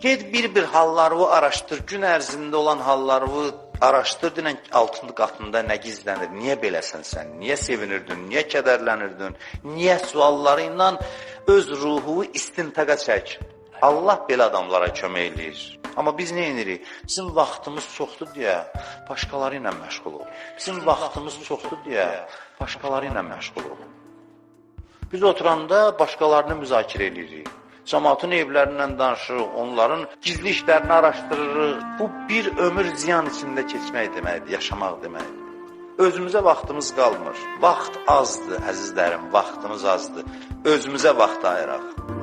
Ged bir halları araşdır, gün ərzində olan halları araşdır, dinən altında qatında nə gizlənir, niyə beləsən sən, niyə sevinirdin, niyə kədərlənirdin, niyə sualları ilə öz ruhu istintaqa çək. Allah belə adamlara kömək eləyir. Amma biz nə edirik? Bizim vaxtımız çoxdur deyə başqaları ilə məşğul ol. Bizim vaxtımız çoxdur deyə başqaları ilə məşğul ol. Biz oturanda başqalarını müzakirə edirik. Cəmaatın evlərindən danışırıq, onların gizli işlərini araşdırırıq. Bu bir ömür ziyan içində keçmək deməkdir, yaşamaq deməkdir. Özümüzə vaxtımız qalmır. Vaxt azdır, əzizlərim, vaxtımız azdır. Özümüzə vaxt ayıraq.